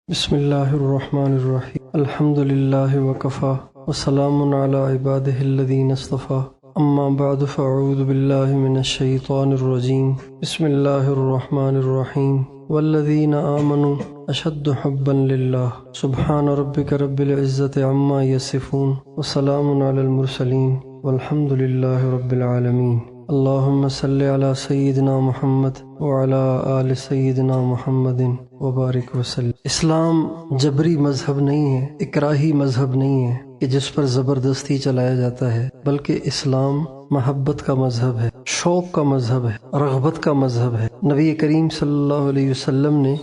بسم اللہ الرحمن الرحیم الحمد للہ وکفا وسلام علی عبادہ الذین اصطفیٰ اما بعد فاعوذ باللہ من الشیطان الرجیم بسم اللہ الرحمن الرحیم والذین آمنوا اشد حبا للہ سبحان ربک رب العزت عما یصفون وسلام علی المرسلین والحمد للہ رب العالمین اللہم صلی علی سیدنا محمد وعلی آل سیدنا محمد وبارک وسلم۔ اسلام جبری مذہب نہیں ہے، اکراہی مذہب نہیں ہے کہ جس پر زبردستی چلایا جاتا ہے، بلکہ اسلام محبت کا مذہب ہے، شوق کا مذہب ہے، رغبت کا مذہب ہے۔ نبی کریم صلی اللہ علیہ وسلم نے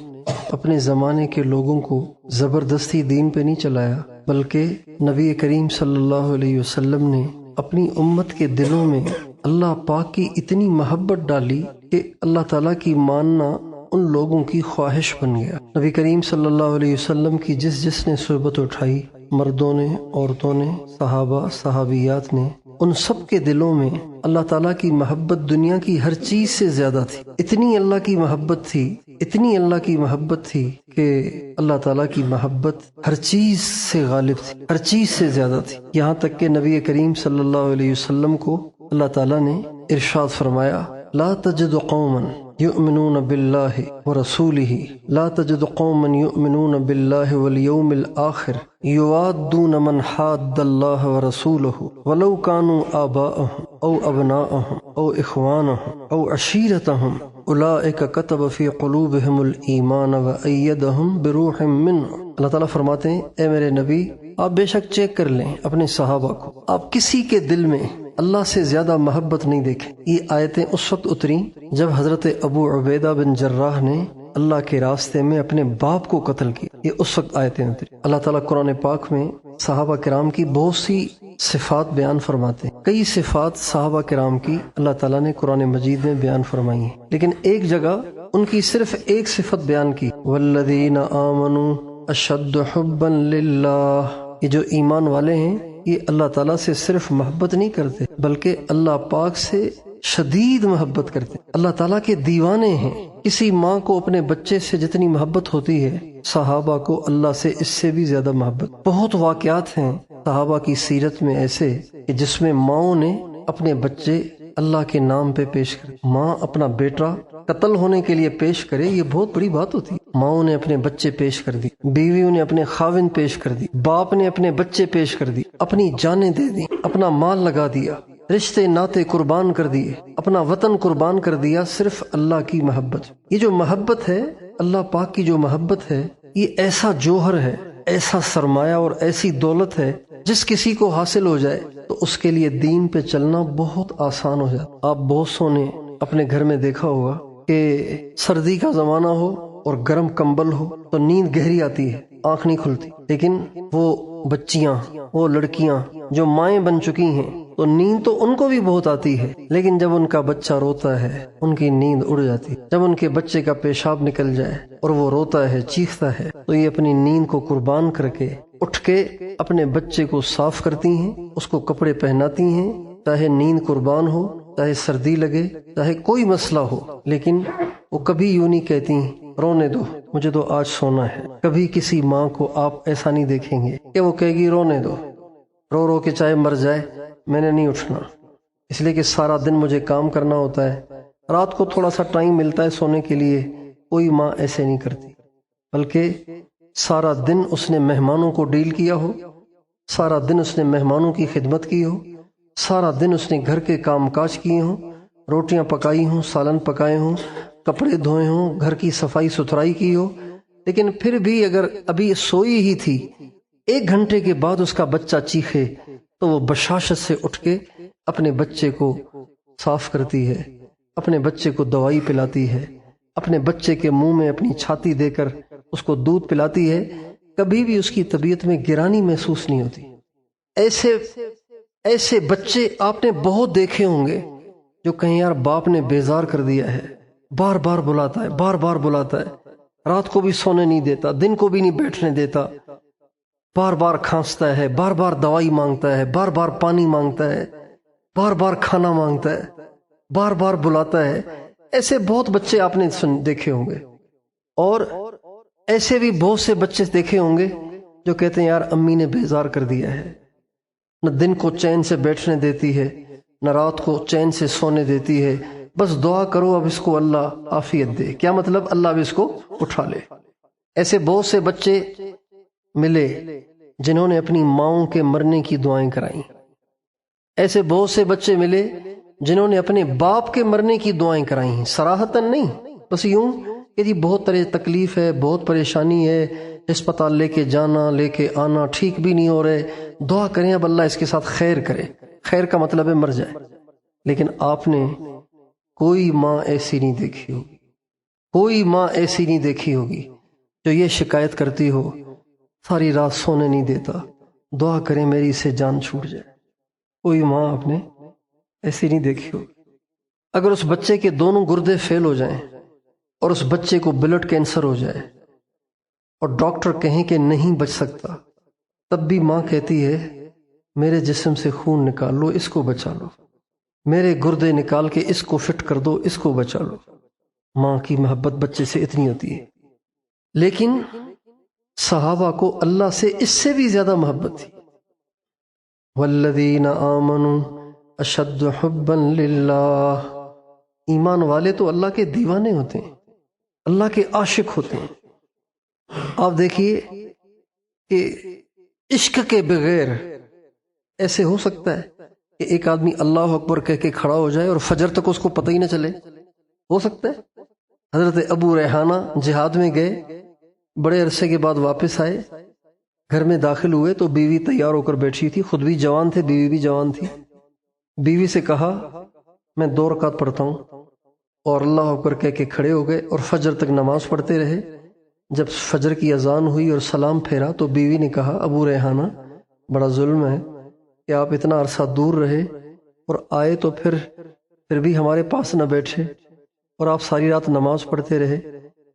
اپنے زمانے کے لوگوں کو زبردستی دین پہ نہیں چلایا، بلکہ نبی کریم صلی اللہ علیہ وسلم نے اپنی امت کے دلوں میں اللہ پاک کی اتنی محبت ڈالی کہ اللہ تعالیٰ کی ماننا ان لوگوں کی خواہش بن گیا۔ نبی کریم صلی اللہ علیہ وسلم کی جس نے صحبت اٹھائی، مردوں نے، عورتوں نے، صحابہ صحابیات نے، ان سب کے دلوں میں اللہ تعالیٰ کی محبت دنیا کی ہر چیز سے زیادہ تھی۔ اتنی اللہ کی محبت تھی، اتنی اللہ کی محبت تھی کہ اللہ تعالیٰ کی محبت ہر چیز سے غالب تھی، ہر چیز سے زیادہ تھی، یہاں تک کہ نبی کریم صلی اللہ علیہ وسلم کو اللہ تعالیٰ نے ارشاد فرمایا، لا تجد قوما یؤمنون باللہ ورسولہ لا تجد قوما یؤمنون باللہ والیوم الآخر یوادون من حاد اللہ ورسولہ ولو کانوا آباءہم او ابناءہم او اخوانہم او عشیرتہم اولئک کتب فی قلوبہم الایمان وایدہم بروح منہ۔ اللہ تعالیٰ فرماتے ہیں، اے میرے نبی، آپ بے شک چیک کر لیں اپنے صحابہ کو، آپ کسی کے دل میں اللہ سے زیادہ محبت نہیں دیکھیں۔ یہ آیتیں اس وقت اتری جب حضرت ابو عبیدہ بن جراح نے اللہ کے راستے میں اپنے باپ کو قتل کیا، یہ اس وقت آیتیں اتری۔ اللہ تعالیٰ قرآن پاک میں صحابہ کرام کی بہت سی صفات بیان فرماتے ہیں، کئی صفات صحابہ کرام کی اللہ تعالیٰ نے قرآن مجید میں بیان فرمائی ہیں، لیکن ایک جگہ ان کی صرف ایک صفت بیان کی، والذین آمنوا اشد حبا للہ۔ یہ جو ایمان والے ہیں یہ اللہ تعالیٰ سے صرف محبت نہیں کرتے، بلکہ اللہ پاک سے شدید محبت کرتے، اللہ تعالیٰ کے دیوانے ہیں۔ کسی ماں کو اپنے بچے سے جتنی محبت ہوتی ہے، صحابہ کو اللہ سے اس سے بھی زیادہ محبت۔ بہت واقعات ہیں صحابہ کی سیرت میں ایسے کہ جس میں ماؤں نے اپنے بچے اللہ کے نام پہ پیش کرے۔ ماں اپنا بیٹا قتل ہونے کے لیے پیش کرے، یہ بہت بڑی بات ہوتی ہے۔ ماؤں نے اپنے بچے پیش کر دی، بیویوں نے اپنے خاوند پیش کر دی، باپ نے اپنے بچے پیش کر دی، اپنی جانیں دے دی، اپنا مال لگا دیا، رشتے ناتے قربان کر دیے، اپنا وطن قربان کر دیا، صرف اللہ کی محبت۔ یہ جو محبت ہے، اللہ پاک کی جو محبت ہے، یہ ایسا جوہر ہے، ایسا سرمایہ اور ایسی دولت ہے، جس کسی کو حاصل ہو جائے تو اس کے لیے دین پہ چلنا بہت آسان ہو جاتا۔ آپ بہت سو نے اپنے گھر میں دیکھا ہوگا کہ سردی کا زمانہ ہو اور گرم کمبل ہو تو نیند گہری آتی ہے، آنکھ نہیں کھلتی، لیکن وہ بچیاں، وہ لڑکیاں جو مائیں بن چکی ہیں تو نیند تو ان کو بھی بہت آتی ہے، لیکن جب ان کا بچہ روتا ہے ان کی نیند اڑ جاتی ہے۔ جب ان کے بچے کا پیشاب نکل جائے اور وہ روتا ہے، چیختا ہے، تو یہ اپنی نیند کو قربان کر کے اٹھ کے اپنے بچے کو صاف کرتی ہیں، اس کو کپڑے پہناتی ہیں، چاہے نیند قربان ہو، چاہے سردی لگے، چاہے کوئی مسئلہ ہو، لیکن وہ کبھی یوں نہیں کہتی رونے دو، مجھے تو آج سونا ہے۔ کبھی کسی ماں کو آپ ایسا نہیں دیکھیں گے کہ وہ کہے گی رونے دو، رو رو کے چاہے مر جائے، میں نے نہیں اٹھنا، اس لیے کہ سارا دن مجھے کام کرنا ہوتا ہے، رات کو تھوڑا سا ٹائم ملتا ہے سونے کے لیے۔ کوئی ماں ایسے نہیں کرتی، بلکہ سارا دن اس نے مہمانوں کو ڈیل کیا ہو، سارا دن اس نے مہمانوں کی خدمت کی ہو، سارا دن اس نے گھر کے کام کاج کیے ہوں، روٹیاں پکائی ہوں، سالن پکائے ہوں، کپڑے دھوئے ہوں، گھر کی صفائی ستھرائی کی ہو، لیکن پھر بھی اگر ابھی سوئی ہی تھی، 1 گھنٹے کے بعد اس کا بچہ چیخے تو وہ بشاشت سے اٹھ کے اپنے بچے کو صاف کرتی ہے، اپنے بچے کو دوائی پلاتی ہے، اپنے بچے کے منہ میں اپنی چھاتی دے کر اس کو دودھ پلاتی ہے، کبھی بھی اس کی طبیعت میں گرانی محسوس نہیں ہوتی۔ ایسے بچے آپ نے بہت دیکھے ہوں گے جو کہیں یار باپ نے بیزار کر دیا ہے، بار بار بلاتا ہے، بار بار بلاتا ہے، رات کو بھی سونے نہیں دیتا، دن کو بھی نہیں بیٹھنے دیتا، بار بار کھانستا ہے، بار بار دوائی مانگتا ہے، بار بار پانی مانگتا ہے، بار بار کھانا مانگتا ہے، بار بار بلاتا ہے۔ ایسے بہت بچے آپ نے دیکھے ہوں گے، اور ایسے بھی بہت سے بچے دیکھے ہوں گے جو کہتے ہیں یار امی نے بیزار کر دیا ہے، نہ دن کو چین سے بیٹھنے دیتی ہے، نہ رات کو چین سے سونے دیتی ہے، بس دعا کرو اب اس کو اللہ عافیت دے۔ کیا مطلب؟ اللہ اب اس کو اٹھا لے۔ ایسے بہت سے بچے ملے جنہوں نے اپنی ماؤں کے مرنے کی دعائیں کرائیں۔ ایسے بہت سے بچے ملے جنہوں نے اپنے باپ کے مرنے کی دعائیں کرائیں، صراحتاً نہیں، بس یوں کہ جی بہت تکلیف ہے، بہت پریشانی ہے، ہسپتال لے کے جانا لے کے آنا، ٹھیک بھی نہیں ہو رہے، دعا کریں اب اللہ اس کے ساتھ خیر کرے۔ خیر کا مطلب ہے مر جائے۔ لیکن آپ نے کوئی ماں ایسی نہیں دیکھی ہوگی، کوئی ماں ایسی نہیں دیکھی ہوگی جو یہ شکایت کرتی ہو ساری رات سونے نہیں دیتا، دعا کریں میری اس سے جان چھوٹ جائے۔ کوئی ماں آپ نے ایسی نہیں دیکھی ہوگی۔ اگر اس بچے کے دونوں گردے فیل ہو جائیں اور اس بچے کو بلڈ کینسر ہو جائے اور ڈاکٹر کہیں کہ نہیں بچ سکتا، تب بھی ماں کہتی ہے میرے جسم سے خون نکال لو، اس کو بچا لو، میرے گردے نکال کے اس کو فٹ کر دو، اس کو بچا لو۔ ماں کی محبت بچے سے اتنی ہوتی ہے۔ لیکن صحابہ کو اللہ سے اس سے بھی زیادہ محبت تھی۔ والذین آمنوا اشد حبا للہ، ایمان والے تو اللہ کے دیوانے ہوتے ہیں، اللہ کے عاشق ہوتے ہیں۔ آپ دیکھیے کہ عشق کے بغیر ایسے ہو سکتا ہے کہ ایک آدمی اللہ اکبر کہہ کے کھڑا ہو جائے اور فجر تک اس کو پتہ ہی نہ چلے؟ ہو سکتا ہے؟ حضرت ابو ریحانہ جہاد میں گئے، بڑے عرصے کے بعد واپس آئے، گھر میں داخل ہوئے تو بیوی تیار ہو کر بیٹھی تھی، خود بھی جوان تھے، بیوی بھی جوان تھی۔ بیوی سے کہا میں 2 رکعت پڑھتا ہوں، اور اللہ اکبر کہہ کے کھڑے ہو گئے اور فجر تک نماز پڑھتے رہے۔ جب فجر کی اذان ہوئی اور سلام پھیرا تو بیوی نے کہا ابو ریحانہ بڑا ظلم ہے کہ آپ اتنا عرصہ دور رہے اور آئے تو پھر بھی ہمارے پاس نہ بیٹھے اور آپ ساری رات نماز پڑھتے رہے۔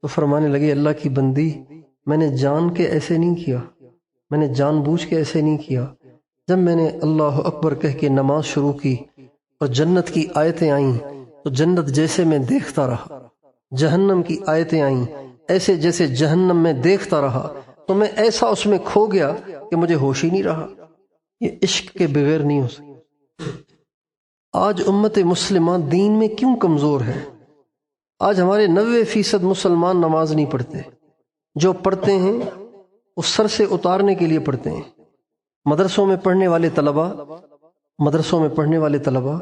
تو فرمانے لگے اللہ کی بندی، میں نے جان کے ایسے نہیں کیا، میں نے جان بوجھ کے ایسے نہیں کیا۔ جب میں نے اللہ اکبر کہہ کے نماز شروع کی اور جنت کی آیتیں آئیں تو جنت جیسے میں دیکھتا رہا، جہنم کی آیتیں آئیں ایسے جیسے جہنم میں دیکھتا رہا، تو میں ایسا اس میں کھو گیا کہ مجھے ہوش ہی نہیں رہا۔ یہ عشق کے بغیر نہیں ہو سکتا۔ آج امت مسلمہ دین میں کیوں کمزور ہے؟ آج ہمارے 90% مسلمان نماز نہیں پڑھتے، جو پڑھتے ہیں وہ سر سے اتارنے کے لیے پڑھتے ہیں۔ مدرسوں میں پڑھنے والے طلبہ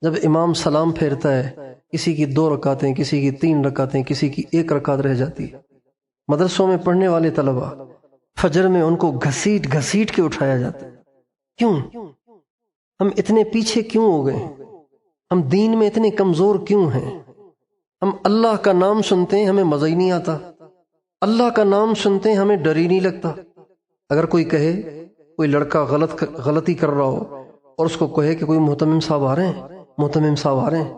جب امام سلام پھیرتا ہے، کسی کی 2 رکعتیں، کسی کی 3 رکعتیں، کسی کی 1 رکعت رہ جاتی ہے۔ مدرسوں میں پڑھنے والے طلبہ فجر میں ان کو گھسیٹ گھسیٹ کے اٹھایا جاتا ہے۔ کیوں؟ ہم اتنے پیچھے کیوں ہو گئے؟ ہم دین میں اتنے کمزور کیوں ہیں؟ ہم اللہ کا نام سنتے ہیں ہمیں مزہ ہی نہیں آتا، اللہ کا نام سنتے ہیں ہمیں ڈر ہی نہیں لگتا۔ اگر کوئی کہے، کوئی لڑکا غلطی کر رہا ہو اور اس کو کہے کہ کوئی محتمم صاحب آ رہے ہیں، محتمم صاحب آ رہے ہیں،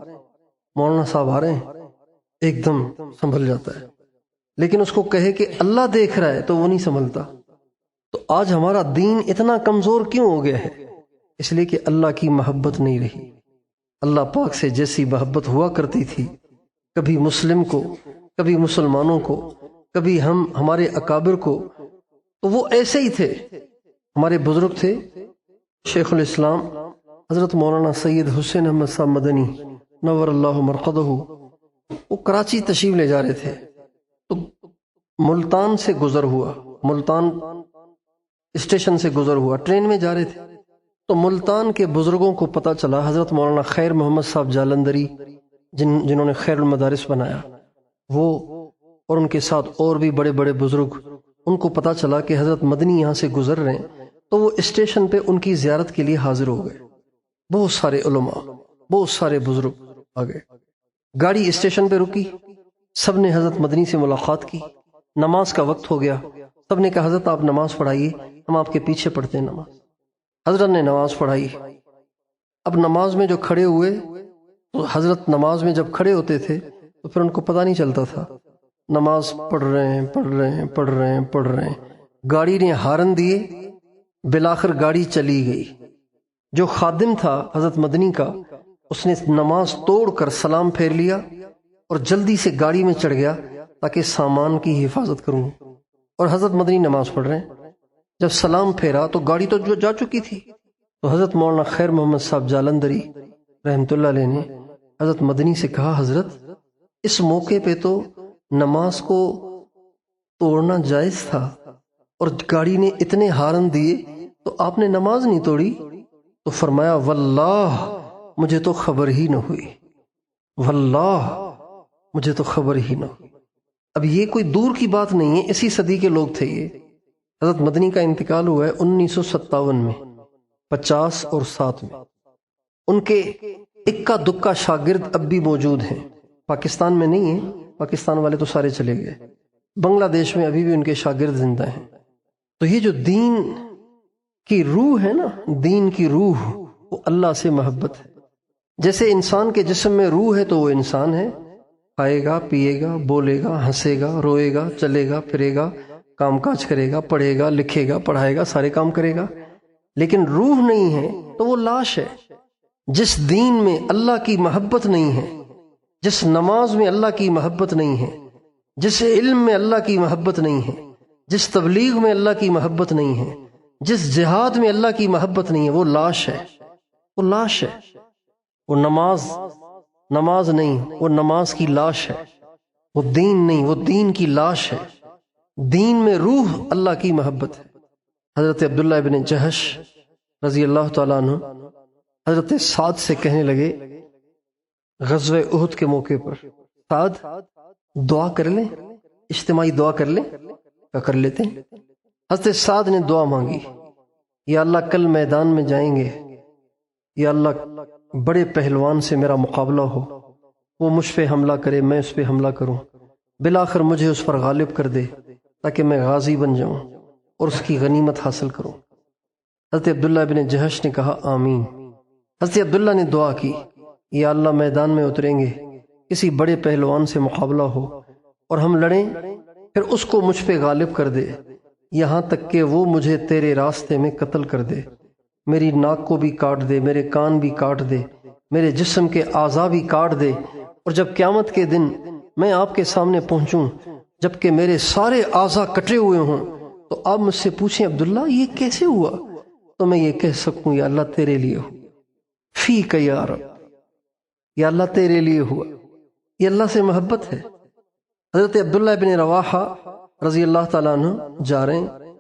مولانا صاحب آ رہے ہیں، ایک دم سنبھل جاتا ہے۔ لیکن اس کو کہے کہ اللہ دیکھ رہا ہے تو وہ نہیں سنبھلتا۔ تو آج ہمارا دین اتنا کمزور کیوں ہو گیا ہے؟ اس لیے کہ اللہ کی محبت نہیں رہی۔ اللہ پاک سے جیسی محبت ہوا کرتی تھی، کبھی مسلم کو، کبھی مسلمانوں کو، کبھی ہمارے اکابر کو، تو وہ ایسے ہی تھے۔ ہمارے بزرگ تھے شیخ الاسلام حضرت مولانا سید حسین احمد صاحب مدنی نور اللہ مرقدہ، وہ کراچی تشریف لے جا رہے تھے تو ملتان سے گزر ہوا، ملتان اسٹیشن سے گزر ہوا، ٹرین میں جا رہے تھے تو ملتان کے بزرگوں کو پتہ چلا، حضرت مولانا خیر محمد صاحب جالندری جنہوں نے خیر المدارس بنایا، وہ اور ان کے ساتھ اور بھی بڑے بڑے بزرگ، ان کو پتہ چلا کہ حضرت مدنی یہاں سے گزر رہے ہیں، تو وہ اسٹیشن پہ ان کی زیارت کے لیے حاضر ہو گئے۔ بہت سارے علماء، بہت سارے بزرگ آ گئے۔ گاڑی اسٹیشن پہ رکی، سب نے حضرت مدنی سے ملاقات کی، نماز کا وقت ہو گیا، سب نے کہا حضرت آپ نماز پڑھائیے، ہم آپ کے پیچھے پڑھتے ہیں نماز۔ حضرت نے نماز پڑھائی۔ اب نماز میں جو کھڑے ہوئے تو حضرت نماز میں جب کھڑے ہوتے تھے تو پھر ان کو پتہ نہیں چلتا تھا، نماز پڑھ رہے ہیں۔ گاڑی نے ہارن دیے، بالآخر گاڑی چلی گئی۔ جو خادم تھا حضرت مدنی کا، اس نے نماز توڑ کر سلام پھیر لیا اور جلدی سے گاڑی میں چڑھ گیا تاکہ سامان کی حفاظت کروں۔ اور حضرت مدنی نماز پڑھ رہے ہیں، جب سلام پھیرا تو گاڑی تو جو جا چکی تھی، تو حضرت مولانا خیر محمد صاحب جالندری رحمۃ اللہ علیہ نے حضرت مدنی سے کہا، حضرت اس موقع پہ تو نماز کو توڑنا جائز تھا، اور گاڑی نے اتنے ہارن دیے تو آپ نے نماز نہیں توڑی؟ تو فرمایا، واللہ مجھے تو خبر ہی نہ ہوئی، واللہ مجھے تو خبر ہی نہ ہوئی۔ اب یہ کوئی دور کی بات نہیں ہے، اسی صدی کے لوگ تھے یہ۔ حضرت مدنی کا انتقال ہوا ہے 1957 میں، 50 اور 7 میں۔ ان کے اکا دکا شاگرد اب بھی موجود ہیں، پاکستان میں نہیں ہیں، پاکستان والے تو سارے چلے گئے، بنگلہ دیش میں ابھی بھی ان کے شاگرد زندہ ہیں۔ تو یہ جو دین کی روح ہے نا، دین کی روح، وہ اللہ سے محبت ہے۔ جیسے انسان کے جسم میں روح ہے تو وہ انسان ہے، کھائے گا، پیے گا، بولے گا، ہنسے گا، روئے گا، چلے گا، پھرے گا، کام کاج کرے گا، پڑھے گا، لکھے گا، پڑھائے گا، سارے کام کرے گا۔ لیکن روح نہیں ہے تو وہ لاش ہے۔ جس دین میں اللہ کی محبت نہیں ہے، جس نماز میں اللہ کی محبت نہیں ہے، جس علم میں اللہ کی محبت نہیں ہے، جس تبلیغ میں اللہ کی محبت نہیں ہے، جس جہاد میں اللہ کی محبت نہیں ہے، وہ لاش ہے، وہ لاش ہے۔ وہ نماز نہیں، وہ نماز کی لاش ہے۔ وہ دین نہیں، وہ دین کی لاش ہے۔ دین میں روح اللہ کی محبت ہے۔ حضرت عبداللہ ابن جہش رضی اللہ تعالیٰ عنہ حضرت سعد سے کہنے لگے غزوہ احد کے موقع پر، سعد دعا کر لیں، اجتماعی دعا کر لیں، کیا کر لیتے ہیں؟ حضرت سعد نے دعا مانگی، یا اللہ کل میدان میں جائیں گے، یا اللہ بڑے پہلوان سے میرا مقابلہ ہو، وہ مجھ پہ حملہ کرے، میں اس پہ حملہ کروں، بالآخر مجھے اس پر غالب کر دے تاکہ میں غازی بن جاؤں اور اس کی غنیمت حاصل کروں۔ حضرت عبداللہ ابن جہش نے کہا آمین۔ حضرت عبداللہ نے دعا کی، یا اللہ میدان میں اتریں گے، کسی بڑے پہلوان سے مقابلہ ہو اور ہم لڑیں، پھر اس کو مجھ پہ غالب کر دے، یہاں تک کہ وہ مجھے تیرے راستے میں قتل کر دے، میری ناک کو بھی کاٹ دے، میرے کان بھی کاٹ دے، میرے جسم کے اعضاء بھی کاٹ دے، اور جب قیامت کے دن میں آپ کے سامنے پہنچوں جبکہ میرے سارے اعضاء کٹے ہوئے ہوں، تو آپ مجھ سے پوچھیں عبداللہ یہ کیسے ہوا، تو میں یہ کہہ سکوں یا اللہ تیرے لیے ہو، فیک یا رب، یا اللہ تیرے لیے ہوا۔ یہ اللہ سے محبت ہے۔ حضرت عبداللہ ابن رواحہ رضی اللہ تعالیٰ عنہ جا رہے ہیں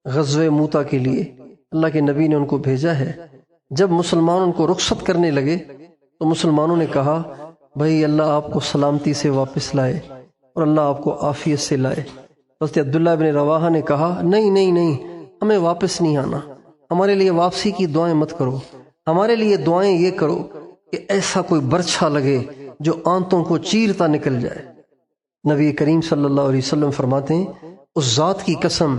غزوہ موتا کے لیے، اللہ کے نبی نے ان کو بھیجا ہے۔ جب مسلمان ان کو رخصت کرنے لگے تو مسلمانوں نے کہا بھائی اللہ آپ کو سلامتی سے واپس لائے اور اللہ آپ کو عافیت سے لائے۔ حضرت عبداللہ ابن رواحہ نے کہا نہیں نہیں نہیں، ہمیں واپس نہیں آنا، ہمارے لیے واپسی کی دعائیں مت کرو، ہمارے لیے دعائیں یہ کرو کہ ایسا کوئی برچھا لگے جو آنتوں کو چیرتا نکل جائے۔ نبی کریم صلی اللہ علیہ وسلم فرماتے ہیں اس ذات کی قسم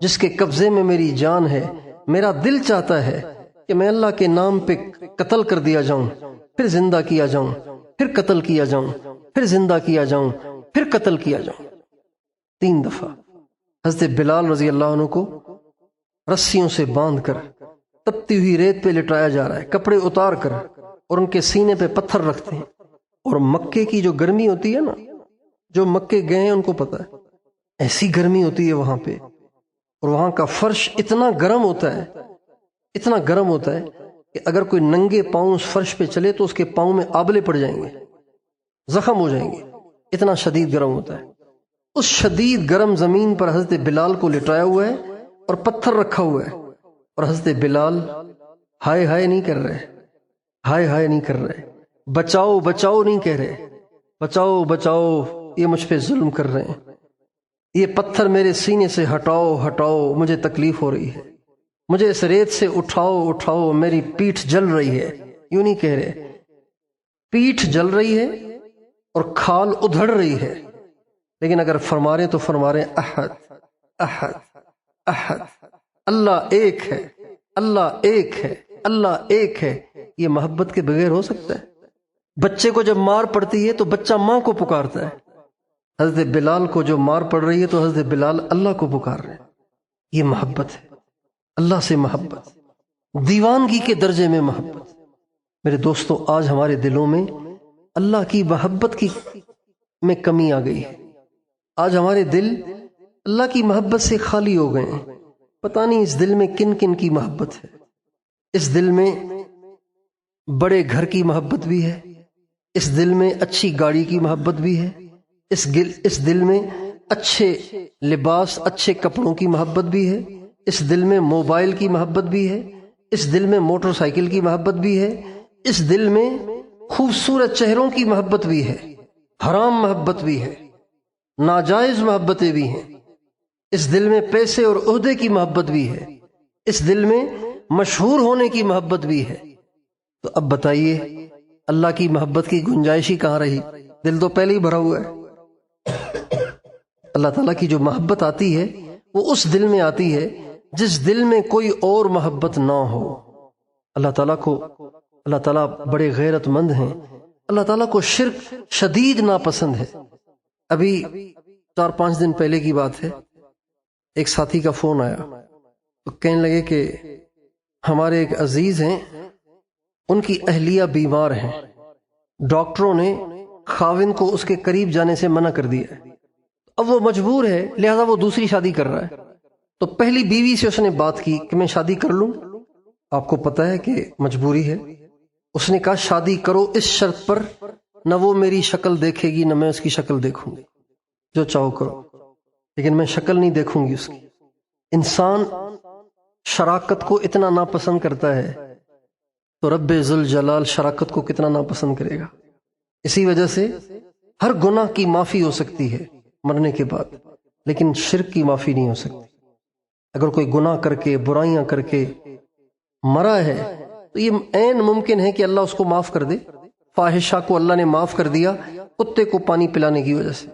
جس کے قبضے میں میری جان ہے، میرا دل چاہتا ہے کہ میں اللہ کے نام پہ قتل کر دیا جاؤں، پھر زندہ کیا جاؤں، پھر قتل کیا جاؤں، پھر زندہ کیا جاؤں، پھر قتل کیا جاؤں، 3 دفعہ۔ حضرت بلال رضی اللہ عنہ کو رسیوں سے باندھ کر تپتی ہوئی ریت پہ لٹایا جا رہا ہے، کپڑے اتار کر، اور ان کے سینے پہ پتھر رکھتے ہیں۔ اور مکے کی جو گرمی ہوتی ہے نا، جو مکے گئے ہیں ان کو پتہ ہے ایسی گرمی ہوتی ہے وہاں پہ، اور وہاں کا فرش اتنا گرم ہوتا ہے، اتنا گرم ہوتا ہے کہ اگر کوئی ننگے پاؤں اس فرش پہ چلے تو اس کے پاؤں میں آبلے پڑ جائیں گے، زخم ہو جائیں گے، اتنا شدید گرم ہوتا ہے۔ اس شدید گرم زمین پر حضرت بلال کو لٹایا ہوا ہے اور پتھر رکھا ہوا ہے، اور حضرت بلال ہائے ہائے نہیں کر رہے، ہائے ہائے نہیں کر رہے، بچاؤ بچاؤ نہیں کہہ رہے، بچاؤ بچاؤ یہ مجھ پہ ظلم کر رہے ہیں، یہ پتھر میرے سینے سے ہٹاؤ ہٹاؤ، مجھے تکلیف ہو رہی ہے، مجھے اس ریت سے اٹھاؤ اٹھاؤ، میری پیٹھ جل رہی ہے۔ یوں نہیں کہہ رہے، پیٹھ جل رہی ہے اور کھال ادھڑ رہی ہے، لیکن اگر فرما رہے تو فرما رہے احد احد احد، اللہ ایک ہے، اللہ ایک ہے، اللہ ایک ہے۔ یہ محبت کے بغیر ہو سکتا ہے؟ بچے کو جب مار پڑتی ہے تو بچہ ماں کو پکارتا ہے، حضرت بلال کو جو مار پڑ رہی ہے تو حضرت بلال اللہ کو پکار رہے ہیں۔ یہ محبت ہے، اللہ سے محبت، دیوانگی کے درجے میں محبت۔ میرے دوستو، آج ہمارے دلوں میں اللہ کی محبت کی میں کمی آ گئی ہے، آج ہمارے دل اللہ کی محبت سے خالی ہو گئے ہیں۔ پتہ نہیں اس دل میں کن کن کی محبت ہے۔ اس دل میں بڑے گھر کی محبت بھی ہے، اس دل میں اچھی گاڑی کی محبت بھی ہے، اس دل میں اچھے لباس، اچھے کپڑوں کی محبت بھی ہے، اس دل میں موبائل کی محبت بھی ہے، اس دل میں موٹر سائیکل کی محبت بھی ہے، اس دل میں خوبصورت چہروں کی محبت بھی ہے، حرام محبت بھی ہے، ناجائز محبتیں بھی ہیں، اس دل میں پیسے اور عہدے کی محبت بھی ہے، اس دل میں مشہور ہونے کی محبت بھی ہے۔ تو اب بتائیے اللہ کی محبت کی گنجائش ہی کہاں رہی؟ دل تو پہلے ہی بھرا ہوا ہے۔ اللہ تعالیٰ کی جو محبت آتی ہے وہ اس دل میں آتی ہے جس دل میں کوئی اور محبت نہ ہو۔ اللہ تعالیٰ بڑے غیرت مند ہیں، اللہ تعالیٰ کو شرک شدید ناپسند ہے۔ ابھی 4-5 دن پہلے کی بات ہے، ایک ساتھی کا فون آیا تو کہنے لگے کہ ہمارے ایک عزیز ہیں، ان کی اہلیہ بیمار ہیں، ڈاکٹروں نے خاوند کو اس کے قریب جانے سے منع کر دیا ہے، اب وہ مجبور ہے، لہذا وہ دوسری شادی کر رہا ہے۔ تو پہلی بیوی سے اس نے بات کی کہ میں شادی کر لوں، آپ کو پتہ ہے کہ مجبوری ہے۔ اس نے کہا شادی کرو اس شرط پر نہ وہ میری شکل دیکھے گی نہ میں اس کی شکل دیکھوں گی، جو چاہو کرو، لیکن میں شکل نہیں دیکھوں گی اس کی۔ انسان شراکت کو اتنا ناپسند کرتا ہے تو رب ذوالجلال شراکت کو کتنا ناپسند کرے گا۔ اسی وجہ سے ہر گناہ کی معافی ہو سکتی ہے مرنے کے بعد، لیکن شرک کی معافی نہیں ہو سکتی۔ اگر کوئی گناہ کر کے برائیاں کر کے مرا ہے تو یہ عین ممکن ہے کہ اللہ اس کو معاف کر دے۔ فاحشہ کو اللہ نے معاف کر دیا کتے کو پانی پلانے کی وجہ سے،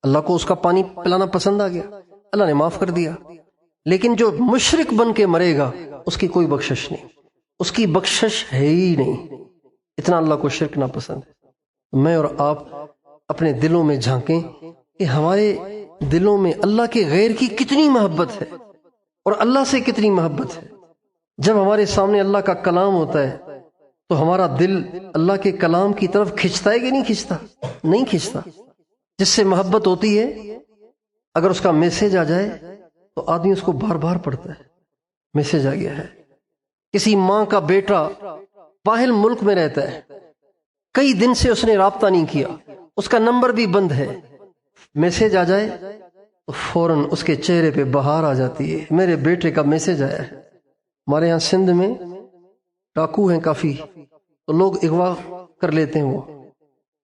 اللہ کو اس کا پانی پلانا پسند آ گیا، اللہ نے معاف کر دیا۔ لیکن جو مشرک بن کے مرے گا اس کی کوئی بخشش نہیں، اس کی بخشش ہے ہی نہیں، اتنا اللہ کو شرک ناپسند ہے۔ میں اور آپ اپنے دلوں میں جھانکیں کہ ہمارے دلوں میں اللہ کے غیر کی کتنی محبت ہے اور اللہ سے کتنی محبت ہے۔ جب ہمارے سامنے اللہ کا کلام ہوتا ہے تو ہمارا دل اللہ کے کلام کی طرف کھنچتا ہے کہ نہیں کھنچتا؟ نہیں کھنچتا۔ جس سے محبت ہوتی ہے اگر اس کا میسج آ جائے تو آدمی اس کو بار بار پڑھتا ہے، میسج آ گیا ہے۔ کسی ماں کا بیٹا باہر ملک میں رہتا ہے، کئی دن سے اس نے رابطہ نہیں کیا، اس کا نمبر بھی بند ہے، میسج آ جائے تو فوراً اس کے چہرے پہ بہار آ جاتی ہے، میرے بیٹے کا میسج آیا ہے۔ ہمارے ہاں سندھ میں ڈاکو ہیں کافی، تو لوگ اغوا کر لیتے ہیں۔ وہ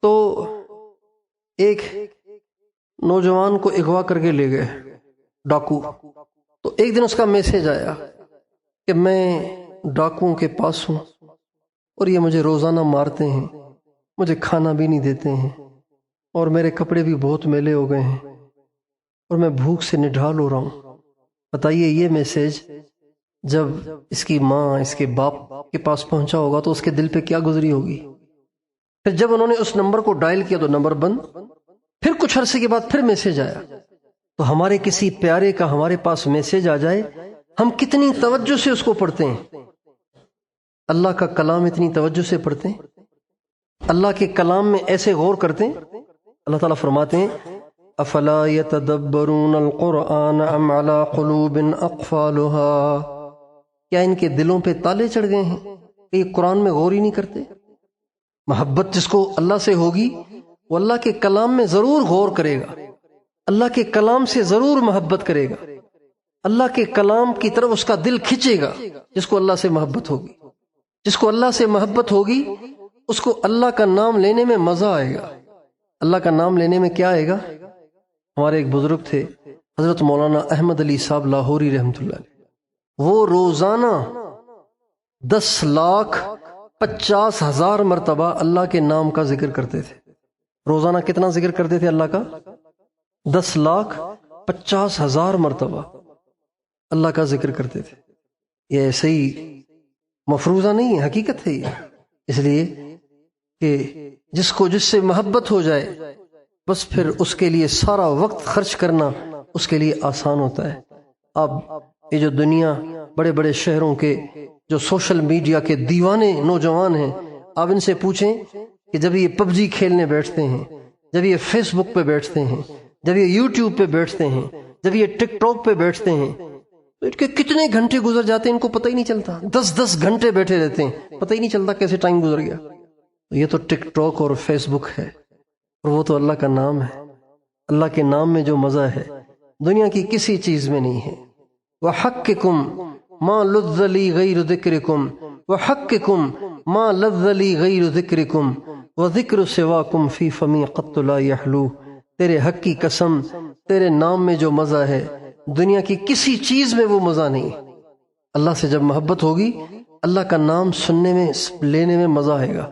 تو ایک نوجوان کو اغوا کر کے لے گئے ڈاکو، تو ایک دن اس کا میسج آیا کہ میں ڈاکوؤں کے پاس ہوں اور یہ مجھے روزانہ مارتے ہیں، مجھے کھانا بھی نہیں دیتے ہیں اور میرے کپڑے بھی بہت میلے ہو گئے ہیں اور میں بھوک سے نڈھال ہو رہا ہوں۔ بتائیے یہ میسج جب اس کی ماں اس کے باپ کے پاس پہنچا ہوگا تو اس کے دل پہ کیا گزری ہوگی۔ پھر جب انہوں نے اس نمبر کو ڈائل کیا تو نمبر بند، پھر کچھ عرصے کے بعد پھر میسج آیا۔ تو ہمارے کسی پیارے کا ہمارے پاس میسج آ جائے ہم کتنی توجہ سے اس کو پڑھتے ہیں۔ اللہ کا کلام اتنی توجہ سے پڑھتے ہیں، اللہ کے کلام میں ایسے غور کرتے ہیں۔ اللہ تعالیٰ فرماتے ہیں افلا يتدبرون القرآن ام على قلوب اقفالها، کیا ان کے دلوں پہ تالے چڑھ گئے ہیں کہ یہ قرآن میں غور ہی نہیں کرتے؟ محبت جس کو اللہ سے ہوگی وہ اللہ کے کلام میں ضرور غور کرے گا، اللہ کے کلام سے ضرور محبت کرے گا، اللہ کے کلام کی طرف اس کا دل کھنچے گا۔ جس کو اللہ سے محبت ہوگی، جس کو اللہ سے محبت ہوگی اس کو اللہ کا نام لینے میں مزہ آئے گا۔ اللہ کا نام لینے میں کیا آئے گا؟ ہمارے ایک بزرگ تھے حضرت مولانا احمد علی صاحب لاہوری رحمۃ اللہ علیہ، وہ روزانہ 10,50,000 مرتبہ اللہ کے نام کا ذکر کرتے تھے۔ روزانہ کتنا ذکر کرتے تھے اللہ کا؟ 10,50,000 مرتبہ اللہ کا ذکر کرتے تھے۔ یہ ایسے ہی مفروضہ نہیں ہے، حقیقت ہے یہ۔ اس لیے کہ جس کو جس سے محبت ہو جائے بس پھر اس کے لیے سارا وقت خرچ کرنا اس کے لیے آسان ہوتا ہے۔ اب یہ جو دنیا بڑے بڑے شہروں کے جو سوشل میڈیا کے دیوانے نوجوان ہیں، آپ ان سے پوچھیں کہ جب یہ PUBG کھیلنے بیٹھتے ہیں، جب یہ فیس بک پہ بیٹھتے ہیں، جب یہ یوٹیوب پہ بیٹھتے ہیں، جب یہ ٹک ٹاک پہ بیٹھتے ہیں تو ان کے کتنے گھنٹے گزر جاتے ہیں ان کو پتہ ہی نہیں چلتا. 10 گھنٹے بیٹھے رہتے ہیں، پتہ ہی نہیں چلتا کیسے ٹائم گزر گیا. یہ تو ٹک ٹاک اور فیس بک ہے، اور وہ تو اللہ کا نام ہے. اللہ کے نام میں جو مزہ ہے دنیا کی کسی چیز میں نہیں ہے. وَحَقِّكُمْ مَا لُذَّ لِي غَيْرُ ذِكْرِكُمْ وَحَقِّكُمْ مَا لَذَّ لِي غَيْرُ ذِكْرِكُمْ وَذِكْرُ سِوَاكُمْ فِي فَمِي قَطُّ لَا يَحْلُو. تیرے حق کی قسم، تیرے نام میں جو مزہ ہے دنیا کی کسی چیز میں وہ مزہ نہیں. اللہ سے جب محبت ہوگی اللہ کا نام سننے میں لینے میں مزہ آئے گا.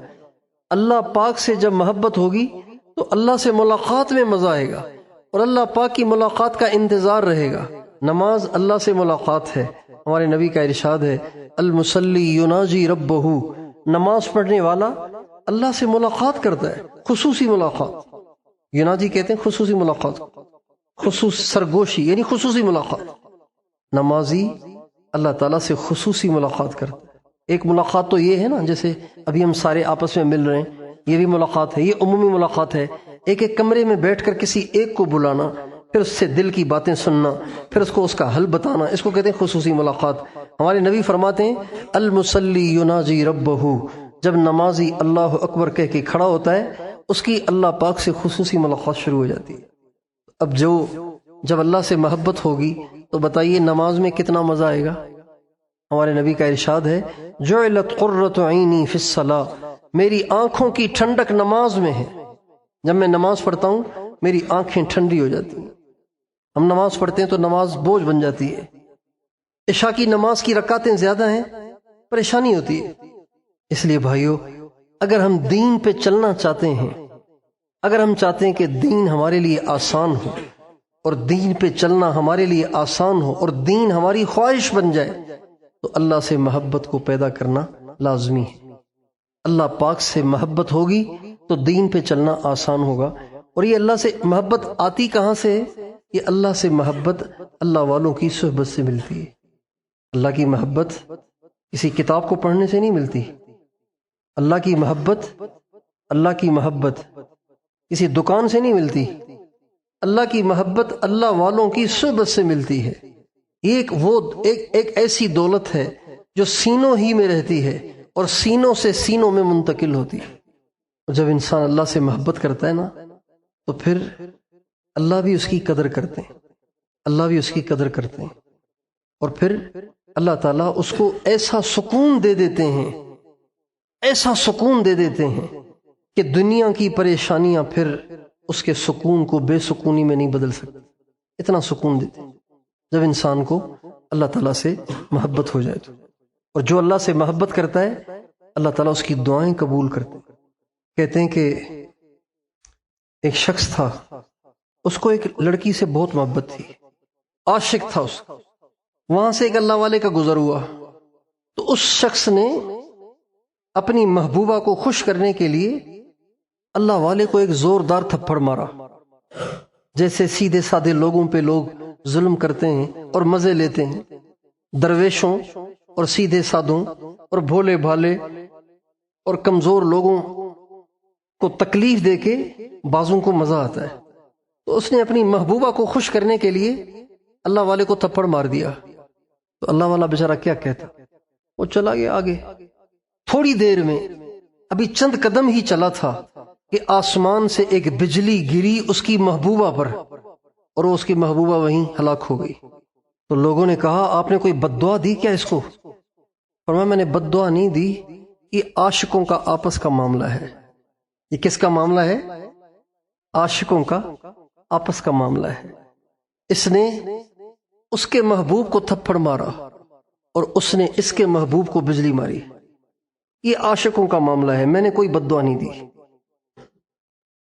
اللہ پاک سے جب محبت ہوگی تو اللہ سے ملاقات میں مزہ آئے گا، اور اللہ پاک کی ملاقات کا انتظار رہے گا. نماز اللہ سے ملاقات ہے. ہمارے نبی کا ارشاد ہے المصلی یناجی ربہ، نماز پڑھنے والا اللہ سے ملاقات کرتا ہے، خصوصی ملاقات. یناجی کہتے ہیں خصوصی ملاقات، خصوصی سرگوشی یعنی خصوصی ملاقات. نمازی اللہ تعالیٰ سے خصوصی ملاقات کرتا ہے. ایک ملاقات تو یہ ہے نا جیسے ابھی ہم سارے آپس میں مل رہے ہیں، یہ بھی ملاقات ہے، یہ عمومی ملاقات ہے. ایک ایک کمرے میں بیٹھ کر کسی ایک کو بلانا، پھر اس سے دل کی باتیں سننا، پھر اس کو اس کا حل بتانا، اس کو کہتے ہیں خصوصی ملاقات. ہمارے نبی فرماتے ہیں المصلی یناجی ربہ، جب نمازی اللہ اکبر کہہ کے کھڑا ہوتا ہے اس کی اللہ پاک سے خصوصی ملاقات شروع ہو جاتی ہے. اب جب اللہ سے محبت ہوگی تو بتائیے نماز میں کتنا مزہ آئے گا. ہمارے نبی کا ارشاد ہے جعلت قرۃ عینی فی الصلاۃ، میری آنکھوں کی ٹھنڈک نماز میں ہے. جب میں نماز پڑھتا ہوں میری آنکھیں ٹھنڈی ہو جاتی ہیں. ہم نماز پڑھتے ہیں تو نماز بوجھ بن جاتی ہے. عشاء کی نماز کی رکعتیں زیادہ ہیں، پریشانی ہوتی ہے. اس لیے بھائیو اگر ہم دین پہ چلنا چاہتے ہیں، اگر ہم چاہتے ہیں کہ دین ہمارے لیے آسان ہو اور دین پہ چلنا ہمارے لیے آسان ہو اور دین ہماری خواہش بن جائے تو اللہ سے محبت کو پیدا کرنا لازمی ہے. اللہ پاک سے محبت ہوگی تو دین پہ چلنا آسان ہوگا. اور یہ اللہ سے محبت آتی کہاں سے ہے؟ یہ اللہ سے محبت اللہ والوں کی صحبت سے ملتی ہے. اللہ کی محبت کسی کتاب کو پڑھنے سے نہیں ملتی. اللہ کی محبت کسی دکان سے نہیں ملتی. اللہ کی محبت اللہ والوں کی صحبت سے ملتی ہے. یہ ایک ایسی دولت ہے جو سینوں ہی میں رہتی ہے اور سینوں سے سینوں میں منتقل ہوتی ہے. جب انسان اللہ سے محبت کرتا ہے نا تو پھر اللہ بھی اس کی قدر کرتے ہیں، اللہ بھی اس کی قدر کرتے ہیں. اور پھر اللہ تعالیٰ اس کو ایسا سکون دے دیتے ہیں، ایسا سکون دے دیتے ہیں کہ دنیا کی پریشانیاں پھر اس کے سکون کو بے سکونی میں نہیں بدل سکتی. اتنا سکون دیتے ہیں جب انسان کو اللہ تعالیٰ سے محبت ہو جائے تو. اور جو اللہ سے محبت کرتا ہے اللہ تعالیٰ اس کی دعائیں قبول کرتے ہیں. کہتے ہیں کہ ایک شخص تھا، اس کو ایک لڑکی سے بہت محبت تھی، عاشق تھا اس کا. وہاں سے ایک اللہ والے کا گزر ہوا تو اس شخص نے اپنی محبوبہ کو خوش کرنے کے لیے اللہ والے کو ایک زوردار تھپڑ مارا. جیسے سیدھے سادے لوگوں پہ لوگ ظلم کرتے ہیں اور مزے لیتے ہیں، درویشوں اور سیدھے سادوں اور بھولے بھالے اور کمزور لوگوں کو تکلیف دے کے بعضوں کو مزہ آتا ہے. تو اس نے اپنی محبوبہ کو خوش کرنے کے لیے اللہ والے کو تھپڑ مار دیا. تو اللہ والا بیچارہ کیا کہتا، وہ چلا گیا آگے. تھوڑی دیر میں ابھی چند قدم ہی چلا تھا کہ آسمان سے ایک بجلی گری اس کی محبوبہ پر اور اس کی محبوبہ وہیں ہلاک ہو گئی. تو لوگوں نے کہا آپ نے کوئی بد دعا دی کیا اس کو؟ فرمایا میں نے بد دعا نہیں دی، یہ عاشقوں کا آپس کا معاملہ ہے. یہ کس کا معاملہ ہے؟ عاشقوں کا آپس کا معاملہ ہے. اس نے اس کے محبوب کو تھپڑ مارا اور اس نے اس کے محبوب کو بجلی ماری. یہ عاشقوں کا معاملہ ہے، میں نے کوئی بد دعا نہیں دی.